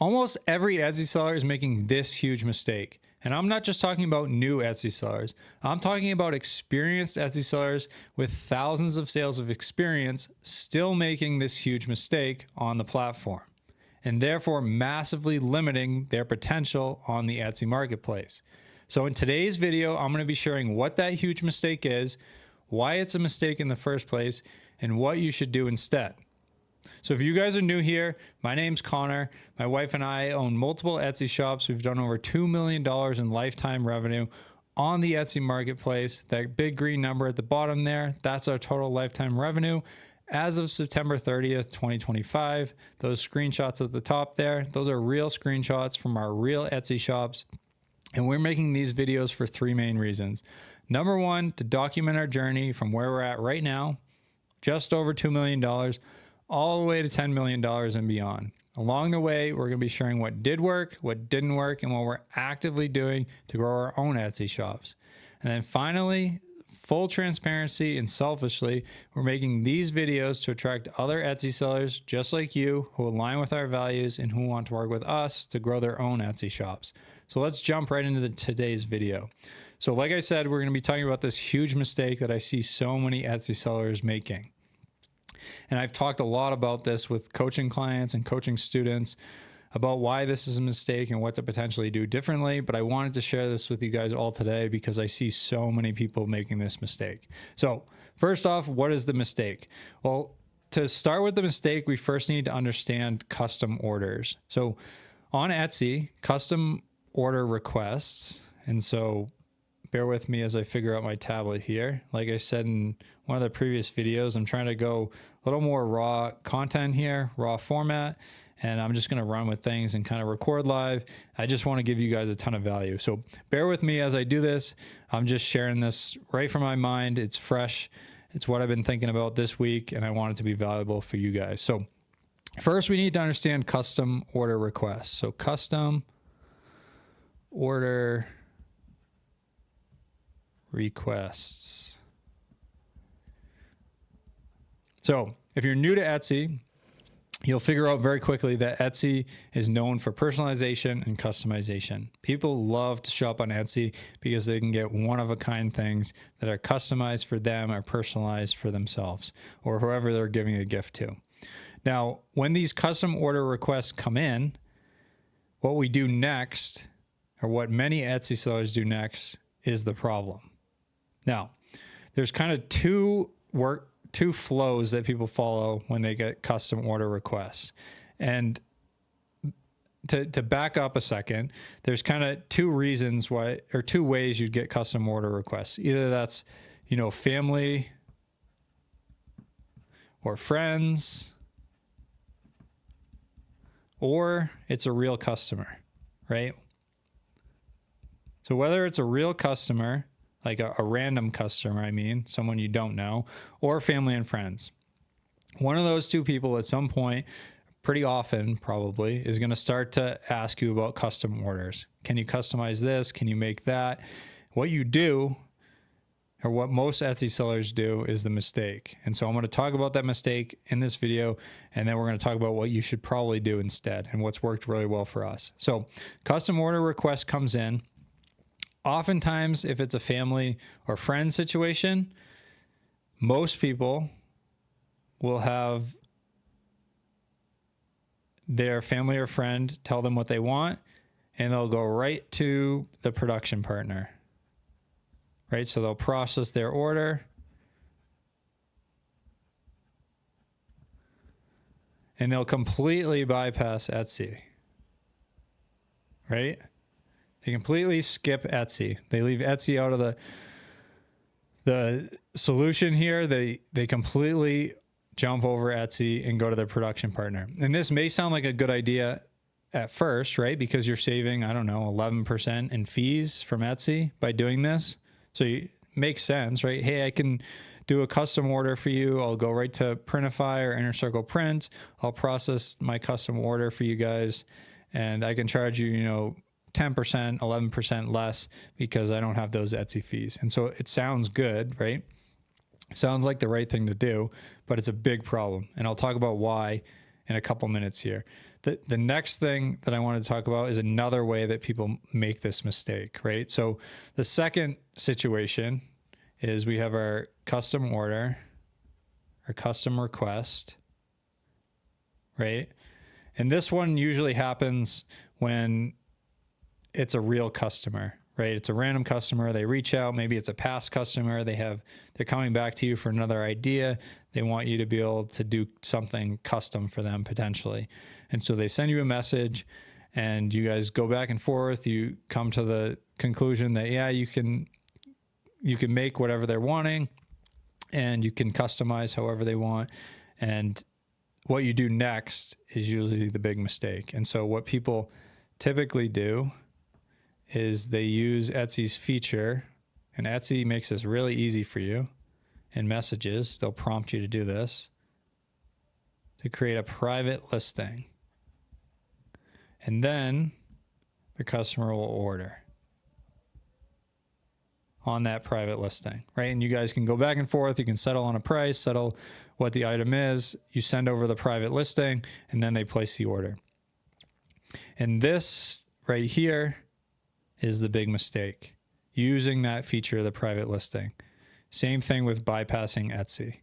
Almost every Etsy seller is making this huge mistake. And I'm not just talking about new Etsy sellers. I'm talking about experienced Etsy sellers with thousands of sales of experience still making this huge mistake on the platform, and therefore massively limiting their potential on the Etsy marketplace. So in today's video, I'm going to be sharing what that huge mistake is, why it's a mistake in the first place, and what you should do instead. So if you guys are new here, my name's Connor. My wife and I own multiple Etsy shops. We've done over $2 million in lifetime revenue on the Etsy marketplace. That big green number at the bottom there, that's our total lifetime revenue as of September 30th, 2025. Those screenshots at the top there, those are real screenshots from our real Etsy shops. And we're making these videos for three main reasons. Number one, to document our journey from where we're at right now, just over $2 million, all the way to $10 million and beyond. Along the way, we're going to be sharing what did work, what didn't work, and what we're actively doing to grow our own Etsy shops. And then finally, full transparency and selfishly, we're making these videos to attract other Etsy sellers just like you who align with our values and who want to work with us to grow their own Etsy shops. So let's jump right into today's video. So like I said, we're going to be talking about this huge mistake that I see so many Etsy sellers making. And I've talked a lot about this with coaching clients and coaching students about why this is a mistake and what to potentially do differently. But I wanted to share this with you guys all today because I see so many people making this mistake. So first off, what is the mistake? Well, to start with the mistake, we first need to understand custom orders. So on Etsy, custom order requests, and so bear with me as I figure out my tablet here. Like I said in one of the previous videos, I'm trying to go a little more raw content here, raw format, and I'm just going to run with things and kind of record live. I just want to give you guys a ton of value. So bear with me as I do this. I'm just sharing this right from my mind. It's fresh. It's what I've been thinking about this week, and I want it to be valuable for you guys. So first, we need to understand custom order requests. So custom order requests. So if you're new to Etsy, you'll figure out very quickly that Etsy is known for personalization and customization. People love to shop on Etsy because they can get one-of-a-kind things that are customized for them or personalized for themselves or whoever they're giving a gift to. Now, when these custom order requests come in, what we do next, or what many Etsy sellers do next, is the problem. Now, there's kind of two flows that people follow when they get custom order requests. And to back up a second, there's kind of two reasons why, or two ways you'd get custom order requests. Either that's, family or friends, or it's a real customer, right? So whether it's a real customer, like a random customer, someone you don't know, or family and friends. One of those two people at some point, pretty often probably, is going to start to ask you about custom orders. Can you customize this? Can you make that? What you do, or what most Etsy sellers do, is the mistake. And so I'm going to talk about that mistake in this video, and then we're going to talk about what you should probably do instead and what's worked really well for us. So custom order request comes in. Oftentimes, if it's a family or friend situation, most people will have their family or friend tell them what they want, and they'll go right to the production partner, right? So they'll process their order, and they'll completely bypass Etsy, right? They completely skip Etsy. They leave Etsy out of the solution here. They completely jump over Etsy and go to their production partner. And this may sound like a good idea at first, right? Because you're saving, 11% in fees from Etsy by doing this. So it makes sense, right? Hey, I can do a custom order for you. I'll go right to Printify or Inner Circle Print. I'll process my custom order for you guys, and I can charge you, 10%, 11% less because I don't have those Etsy fees. And so it sounds good, right? Sounds like the right thing to do, but it's a big problem. And I'll talk about why in a couple minutes here. the next thing that I want to talk about is another way that people make this mistake, right? So the second situation is we have our custom order, our custom request, right? And this one usually happens when it's a real customer, right? It's a random customer. They reach out. Maybe it's a past customer. They're coming back to you for another idea. They want you to be able to do something custom for them potentially. And so they send you a message and you guys go back and forth. You come to the conclusion that, yeah, you can make whatever they're wanting and you can customize however they want. And what you do next is usually the big mistake. And so what people typically do is they use Etsy's feature, and Etsy makes this really easy for you in messages. They'll prompt you to do this, to create a private listing. And then the customer will order on that private listing, right? And you guys can go back and forth. You can settle on a price, settle what the item is. You send over the private listing, and then they place the order. And this right here is the big mistake, using that feature of the private listing. Same thing with bypassing Etsy.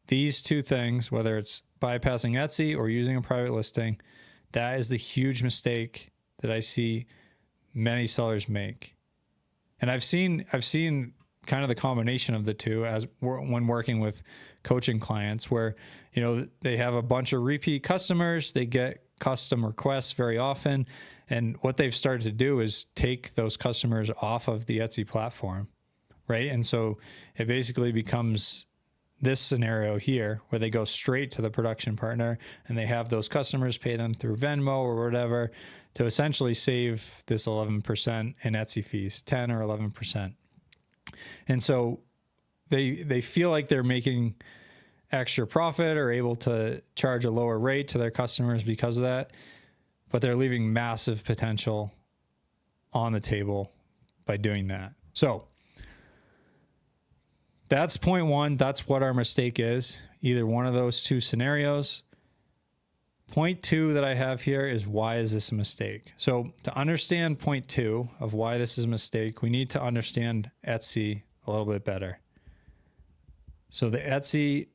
These two things, whether it's bypassing Etsy or using a private listing, that is the huge mistake that I see many sellers make. And I've seen kind of the combination of the two when working with coaching clients where, you know, they have a bunch of repeat customers, they get custom requests very often. And what they've started to do is take those customers off of the Etsy platform, right? And so it basically becomes this scenario here where they go straight to the production partner and they have those customers pay them through Venmo or whatever to essentially save this 11% in Etsy fees, 10 or 11%. And so they feel like they're making extra profit or able to charge a lower rate to their customers because of that, but they're leaving massive potential on the table by doing that. So that's point one. That's what our mistake is. Either one of those two scenarios. Point two that I have here is why is this a mistake? So to understand point two of why this is a mistake, we need to understand Etsy a little bit better. So the Etsy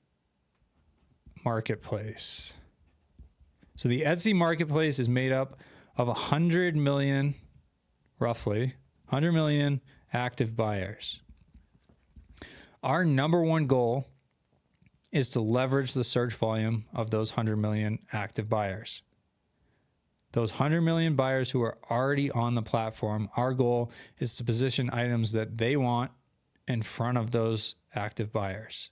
marketplace. So the Etsy marketplace is made up of 100 million, roughly 100 million active buyers. Our number one goal is to leverage the search volume of those 100 million active buyers. Those 100 million buyers who are already on the platform, our goal is to position items that they want in front of those active buyers.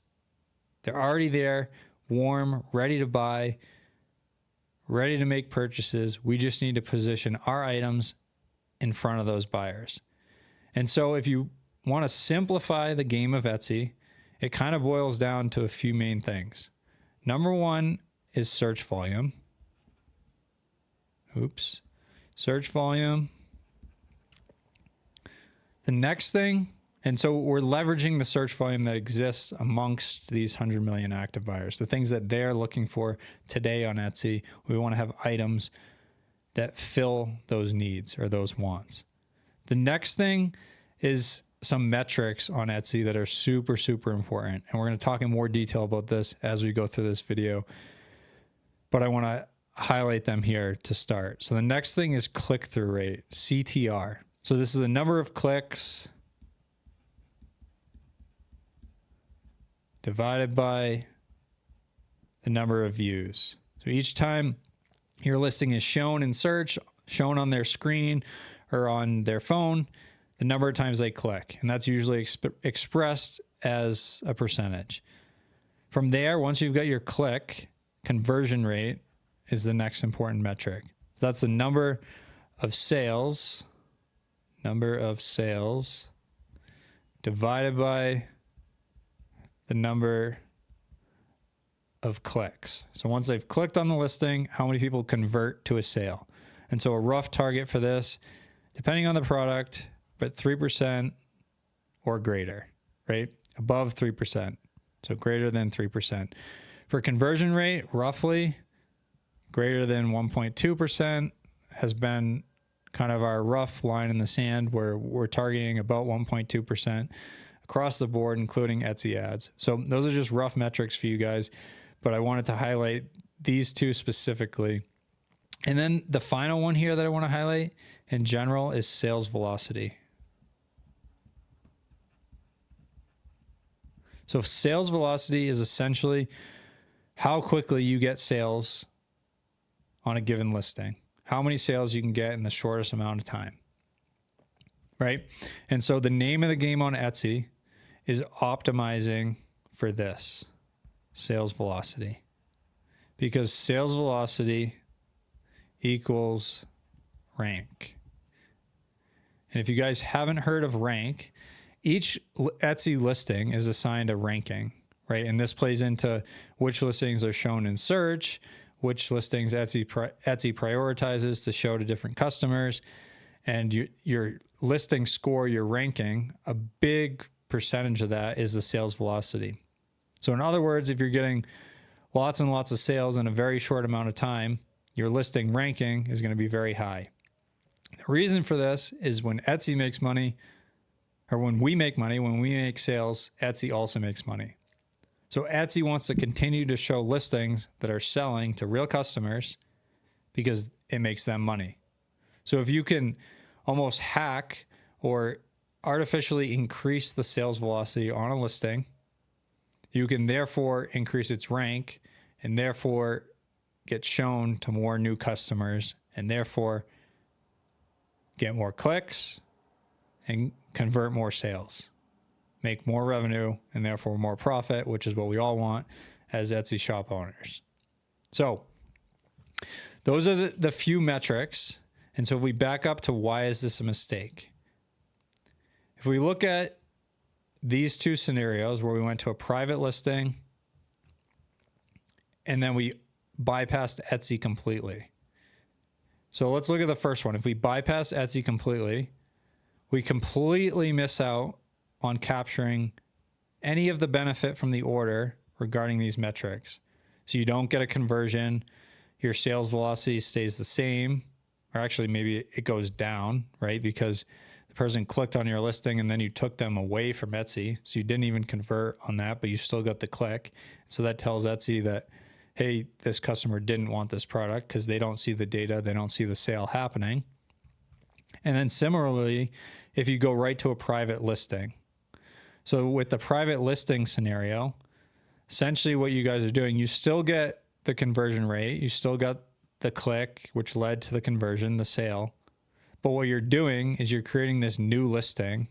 They're already there, warm, ready to buy, ready to make purchases. We just need to position our items in front of those buyers. And so if you want to simplify the game of Etsy, it kind of boils down to a few main things. Number one is search volume. Search volume. The next thing, and so we're leveraging the search volume that exists amongst these 100 million active buyers, the things that they're looking for today on Etsy. We want to have items that fill those needs or those wants. The next thing is some metrics on Etsy that are super, super important. And we're going to talk in more detail about this as we go through this video. But I want to highlight them here to start. So the next thing is click-through rate, CTR. So this is the number of clicks divided by the number of views. So each time your listing is shown in search, shown on their screen or on their phone, the number of times they click, and that's usually expressed as a percentage. From there, once you've got your click, conversion rate is the next important metric. So that's the number of sales divided by the number of clicks. So once they've clicked on the listing, how many people convert to a sale? And so a rough target for this, depending on the product, but 3% or greater, right? Above 3%. So greater than 3%. For conversion rate, roughly greater than 1.2% has been kind of our rough line in the sand where we're targeting about 1.2% across the board, including Etsy ads. So those are just rough metrics for you guys, but I wanted to highlight these two specifically. And then the final one here that I want to highlight in general is sales velocity. So sales velocity is essentially how quickly you get sales on a given listing, how many sales you can get in the shortest amount of time, right? And so the name of the game on Etsy is optimizing for this, sales velocity, because sales velocity equals rank. And if you guys haven't heard of rank, each Etsy listing is assigned a ranking, right? And this plays into which listings are shown in search, which listings Etsy prioritizes to show to different customers, and your listing score, your ranking, a big percentage of that is the sales velocity. So in other words, if you're getting lots and lots of sales in a very short amount of time, your listing ranking is going to be very high. The reason for this is when Etsy makes money, or when we make money, when we make sales, Etsy also makes money. So Etsy wants to continue to show listings that are selling to real customers because it makes them money. So if you can almost hack or artificially increase the sales velocity on a listing, you can therefore increase its rank and therefore get shown to more new customers and therefore get more clicks and convert more sales, make more revenue, and therefore more profit, which is what we all want as Etsy shop owners. So those are the few metrics. And so if we back up to why is this a mistake? If we look at these two scenarios where we went to a private listing and then we bypassed Etsy completely. So let's look at the first one. If we bypass Etsy completely, we completely miss out on capturing any of the benefit from the order regarding these metrics. So you don't get a conversion, your sales velocity stays the same, or actually maybe it goes down, right? Because the person clicked on your listing and then you took them away from Etsy. So you didn't even convert on that, but you still got the click. So that tells Etsy that, hey, this customer didn't want this product because they don't see the data, they don't see the sale happening. And then similarly, if you go right to a private listing. So with the private listing scenario, essentially what you guys are doing, you still get the conversion rate, you still got the click, which led to the conversion, the sale. But what you're doing is you're creating this new listing,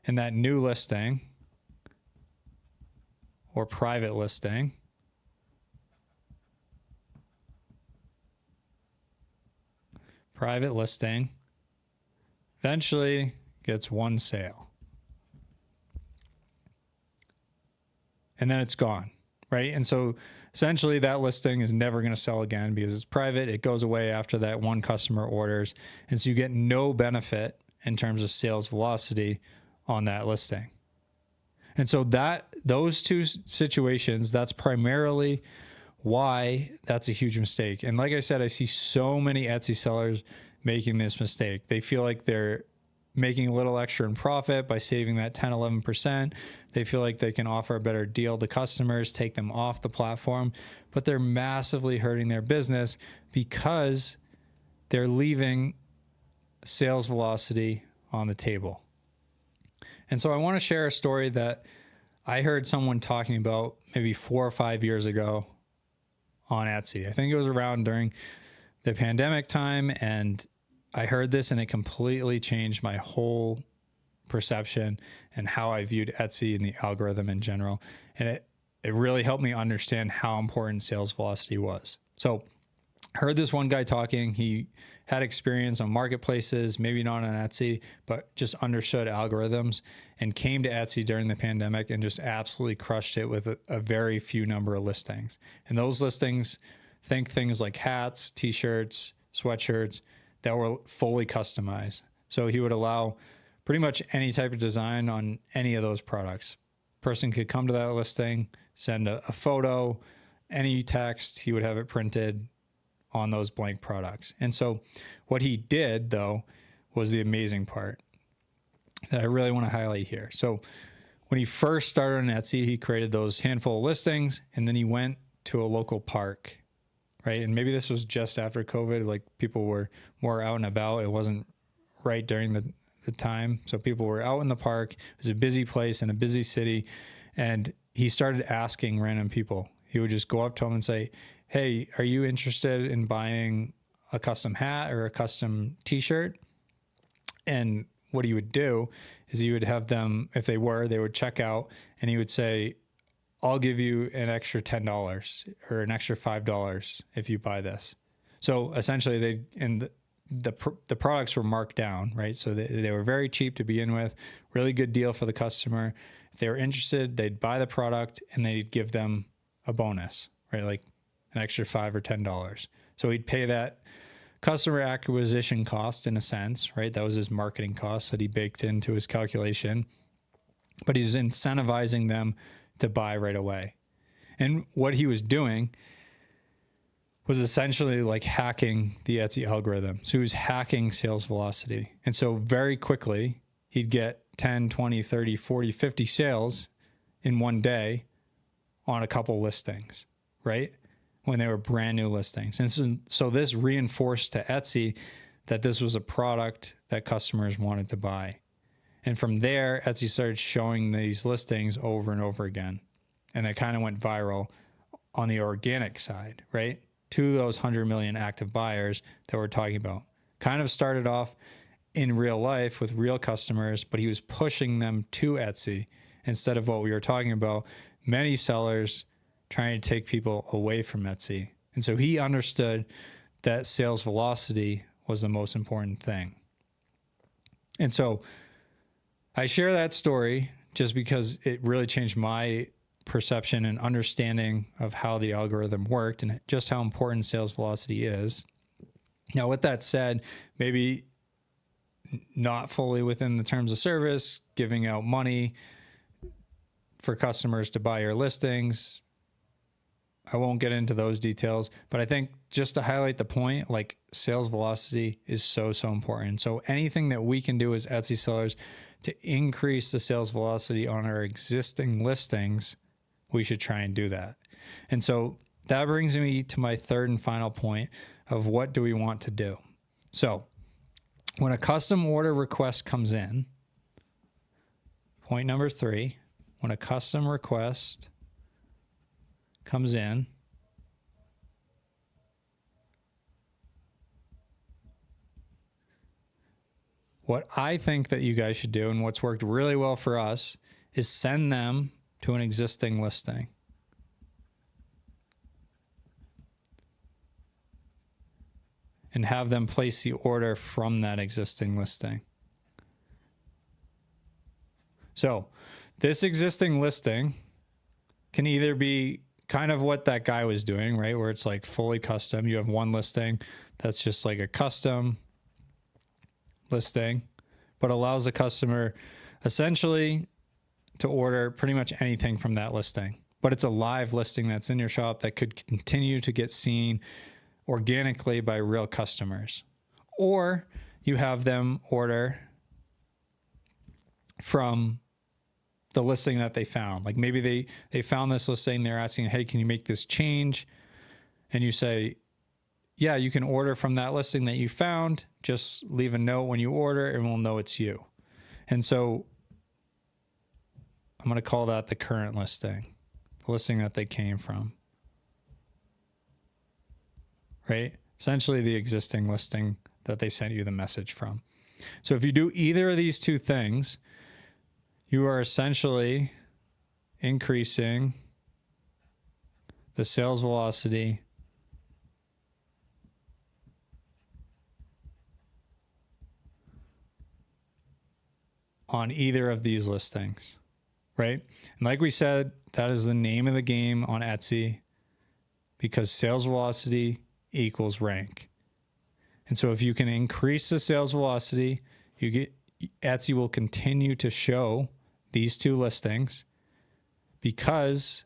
and that new listing or private listing eventually gets one sale. And then it's gone, right? And so essentially that listing is never going to sell again because it's private. It goes away after that one customer orders. And so you get no benefit in terms of sales velocity on that listing. And so those two situations, that's primarily why that's a huge mistake. And like I said, I see so many Etsy sellers making this mistake. They feel like they're making a little extra in profit by saving that 10, 11%. They feel like they can offer a better deal to customers, take them off the platform, but they're massively hurting their business because they're leaving sales velocity on the table. And so I want to share a story that I heard someone talking about maybe 4 or 5 years ago on Etsy. I think it was around during the pandemic time, and I heard this and it completely changed my whole perception and how I viewed Etsy and the algorithm in general. And it really helped me understand how important sales velocity was. So I heard this one guy talking. He had experience on marketplaces, maybe not on Etsy, but just understood algorithms and came to Etsy during the pandemic and just absolutely crushed it with a very few number of listings. And those listings, think things like hats, t-shirts, sweatshirts, that were fully customized. So he would allow pretty much any type of design on any of those products. Person could come to that listing, send a photo, any text, he would have it printed, on those blank products. And so what he did, though, was the amazing part that I really want to highlight here. So when he first started on Etsy, he created those handful of listings, and then he went to a local park, right? And maybe this was just after COVID, like people were more out and about. It wasn't right during the time. So people were out in the park. It was a busy place in a busy city. And he started asking random people. He would just go up to them and say, hey, are you interested in buying a custom hat or a custom t-shirt? And what he would do is he would have them, if they would check out, and he would say, I'll give you an extra $10 or an extra $5 if you buy this. So essentially the products were marked down, right? So they were very cheap to begin with, really good deal for the customer. If they were interested, they'd buy the product and they'd give them a bonus, right? Like an extra $5 or $10. So he'd pay that customer acquisition cost in a sense, right? That was his marketing cost that he baked into his calculation, but he's incentivizing them to buy right away. And what he was doing was essentially like hacking the Etsy algorithm. So he was hacking sales velocity. And so very quickly, he'd get 10, 20, 30, 40, 50 sales in one day on a couple listings, right? When they were brand new listings. And so this reinforced to Etsy that this was a product that customers wanted to buy. And from there, Etsy started showing these listings over and over again. And they kind of went viral on the organic side, right? To those 100 million active buyers that we're talking about. Kind of started off in real life with real customers, but he was pushing them to Etsy instead of what we were talking about, many sellers trying to take people away from Etsy. And so he understood that sales velocity was the most important thing. And so I share that story just because it really changed my perception and understanding of how the algorithm worked and just how important sales velocity is. Now, with that said, maybe not fully within the terms of service, giving out money for customers to buy your listings. I won't get into those details, but I think just to highlight the point, like sales velocity is so important. So anything that we can do as Etsy sellers to increase the sales velocity on our existing listings, we should try and do that. And so that brings me to my third and final point of what do we want to do? So when a custom order request comes in, point number 3, when a custom request comes in, what I think that you guys should do and what's worked really well for us is send them to an existing listing. And have them place the order from that existing listing. So this existing listing can either be kind of what that guy was doing, right? Where it's like fully custom. You have one listing that's just like a custom listing, but allows the customer essentially to order pretty much anything from that listing. But it's a live listing that's in your shop that could continue to get seen organically by real customers. Or you have them order from the listing that they found. Like maybe they found this listing, they're asking, hey, can you make this change? And you say, yeah, you can order from that listing that you found. Just leave a note when you order and we'll know it's you. And so I'm going to call that the current listing, the listing that they came from. Right? Essentially the existing listing that they sent you the message from. So if you do either of these two things, you are essentially increasing the sales velocity on either of these listings, right? And like we said, that is the name of the game on Etsy because sales velocity equals rank. And so if you can increase the sales velocity, Etsy will continue to show these two listings because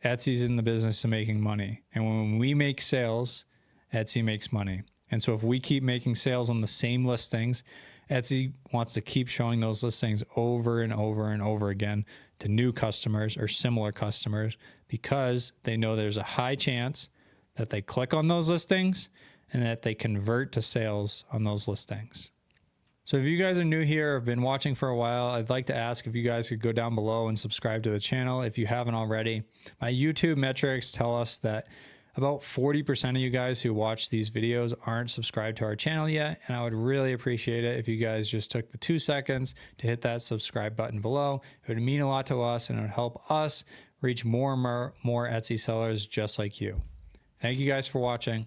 Etsy's in the business of making money. And when we make sales, Etsy makes money. And so if we keep making sales on the same listings, Etsy wants to keep showing those listings over and over and over again to new customers or similar customers, because they know there's a high chance that they click on those listings and that they convert to sales on those listings. So if you guys are new here or have been watching for a while, I'd like to ask if you guys could go down below and subscribe to the channel if you haven't already. My YouTube metrics tell us that about 40% of you guys who watch these videos aren't subscribed to our channel yet, and I would really appreciate it if you guys just took the 2 seconds to hit that subscribe button below. It would mean a lot to us, and it would help us reach more and more Etsy sellers just like you. Thank you guys for watching.